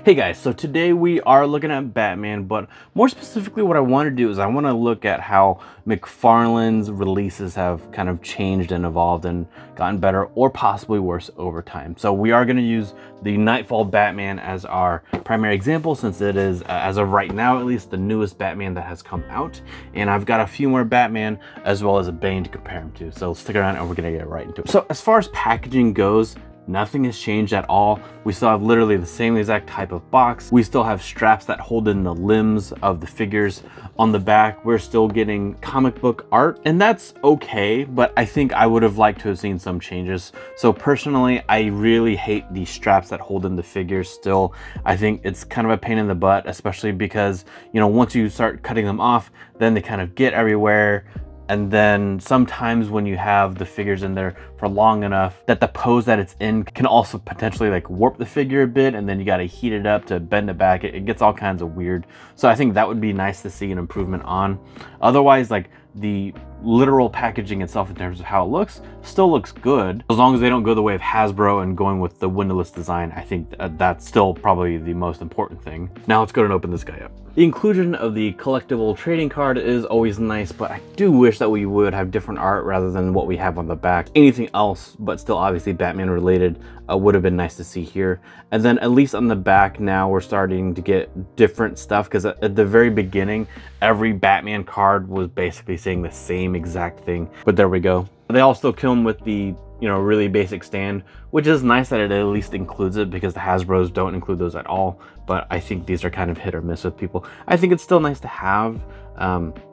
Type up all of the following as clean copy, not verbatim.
Hey guys, so today we are looking at Batman, but more specifically what I want to do is I want to look at how McFarlane's releases have kind of changed and evolved and gotten better or possibly worse over time. So we are going to use the Nightfall Batman as our primary example, since it is, as of right now at least, the newest Batman that has come out. And I've got a few more Batman as well as a Bane to compare him to. So stick around and we're going to get right into it. So as far as packaging goes, nothing has changed at all. We still have literally the same exact type of box. We still have straps that hold in the limbs of the figures. On the back, we're still getting comic book art, and that's okay, but I think I would have liked to have seen some changes. So personally, I really hate these straps that hold in the figures still. I think it's kind of a pain in the butt, especially because, you know, once you start cutting them off, then they kind of get everywhere. And then sometimes when you have the figures in there for long enough that the pose that it's in can also potentially like warp the figure a bit, and then you got to heat it up to bend it back. It gets all kinds of weird. So I think that would be nice to see an improvement on. Otherwise, like the literal packaging itself in terms of how it looks still looks good. As long as they don't go the way of Hasbro and going with the windowless design, I think that's still probably the most important thing. Now let's go and open this guy up. The inclusion of the collectible trading card is always nice, but I do wish that we would have different art rather than what we have on the back. Anything else, but still obviously Batman related, would have been nice to see here. And then at least on the back now we're starting to get different stuff, because at the very beginning, every Batman card was basically saying the same exact thing. But there we go. They all still come with the, you know, really basic stand, which is nice that it at least includes it, because the Hasbros don't include those at all. But I think these are kind of hit or miss with people. I think it's still nice to have,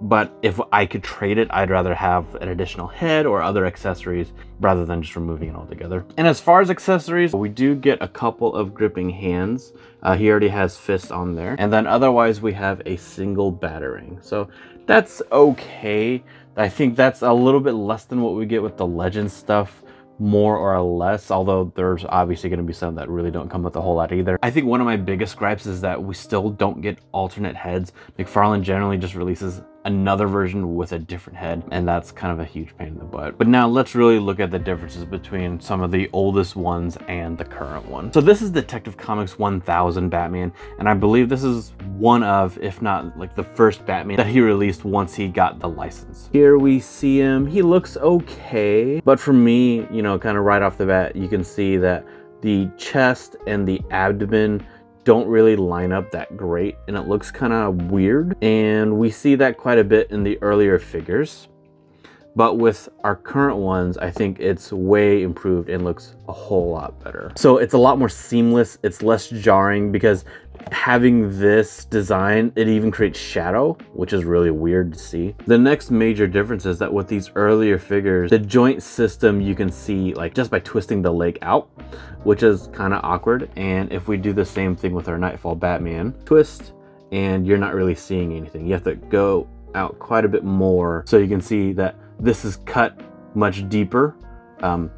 but if I could trade it, I'd rather have an additional head or other accessories rather than just removing it altogether. And as far as accessories, we do get a couple of gripping hands. He already has fists on there. And then otherwise we have a single batarang. So that's okay. I think that's a little bit less than what we get with the Legends stuff, more or less, although there's obviously going to be some that really don't come with a whole lot either. I think one of my biggest gripes is that we still don't get alternate heads. McFarlane generally just releases another version with a different head, and that's kind of a huge pain in the butt. But now let's really look at the differences between some of the oldest ones and the current one. So this is Detective Comics 1000 Batman, and I believe this is one of, if not like the first Batman that he released once he got the license. Here we see him. He looks okay, but for me, you know, kind of right off the bat, you can see that the chest and the abdomen don't really line up that great, and it looks kind of weird. And we see that quite a bit in the earlier figures. But with our current ones, I think it's way improved and looks a whole lot better. So it's a lot more seamless. It's less jarring, because having this design, it even creates shadow, which is really weird to see. The next major difference is that with these earlier figures, the joint system you can see like just by twisting the leg out, which is kind of awkward. And if we do the same thing with our Nightfall Batman, twist, and you're not really seeing anything. You have to go out quite a bit more, so you can see that this is cut much deeper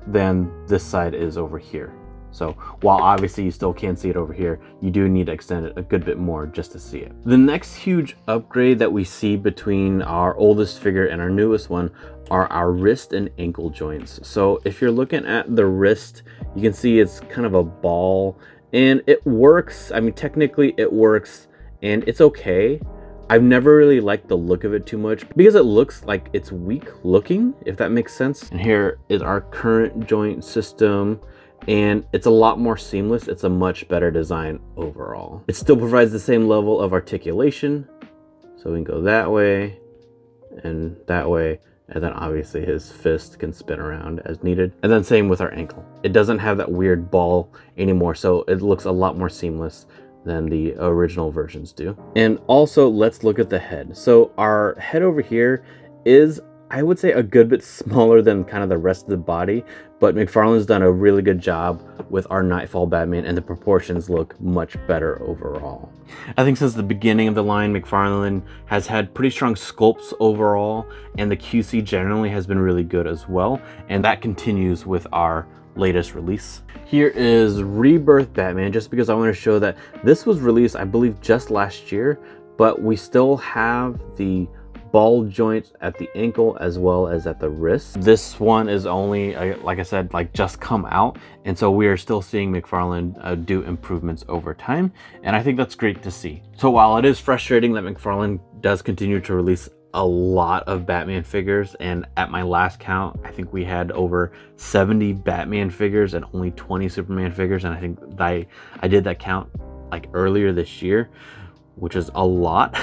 than this side is over here. So while obviously you still can't see it over here, you do need to extend it a good bit more just to see it. The next huge upgrade that we see between our oldest figure and our newest one are our wrist and ankle joints. So if you're looking at the wrist, you can see it's kind of a ball, and it works. I mean, technically it works and it's okay. I've never really liked the look of it too much, because it looks like it's weak looking, if that makes sense. And here is our current joint system, and it's a lot more seamless. It's a much better design overall. It still provides the same level of articulation, so we can go that way and that way, and then obviously his fist can spin around as needed. And then same with our ankle. It doesn't have that weird ball anymore, so it looks a lot more seamless than the original versions do. And also let's look at the head. So our head over here is, I would say, a good bit smaller than kind of the rest of the body, but McFarlane's done a really good job with our Nightfall Batman, and the proportions look much better overall. I think since the beginning of the line, McFarlane has had pretty strong sculpts overall, and the QC generally has been really good as well, and that continues with our latest release. Here is Rebirth Batman, just because I want to show that this was released, I believe, just last year, but we still have the ball joints at the ankle as well as at the wrist. This one is only, like I said, like just come out. And so we are still seeing McFarlane do improvements over time. And I think that's great to see. So while it is frustrating that McFarlane does continue to release a lot of Batman figures, and at my last count, I think we had over 70 Batman figures and only 20 Superman figures. And I think I did that count like earlier this year, which is a lot.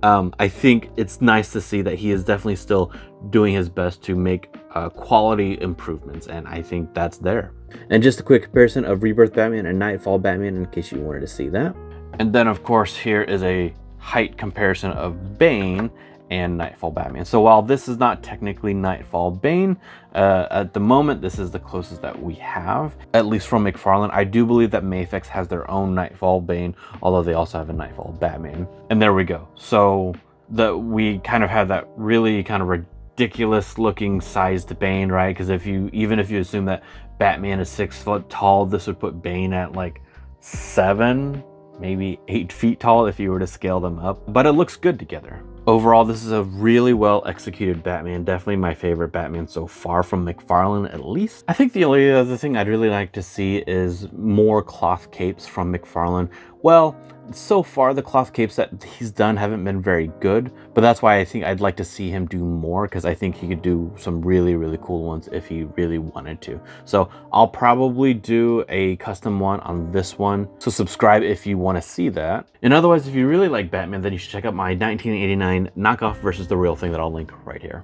I think it's nice to see that he is definitely still doing his best to make quality improvements, and I think that's there. And just a quick comparison of Rebirth Batman and Nightfall Batman in case you wanted to see that. And then of course here is a height comparison of Bane and Nightfall Batman. So while this is not technically Nightfall Bane, at the moment this is the closest that we have, at least from McFarlane. I do believe that Mafex has their own Nightfall Bane, although they also have a Nightfall Batman. And there we go. So we kind of have that really kind of ridiculous looking sized Bane, right? Because even if you assume that Batman is 6 foot tall, this would put Bane at like 7, maybe 8 feet tall if you were to scale them up. But it looks good together. Overall, this is a really well executed Batman. Definitely my favorite Batman so far from McFarlane, at least. I think the only other thing I'd really like to see is more cloth capes from McFarlane. Well, so far the cloth capes that he's done haven't been very good, but that's why I think I'd like to see him do more, because I think he could do some really, really cool ones if he really wanted to. So I'll probably do a custom one on this one, so subscribe if you want to see that. And otherwise, if you really like Batman, then you should check out my 1989 knockoff versus the real thing that I'll link right here.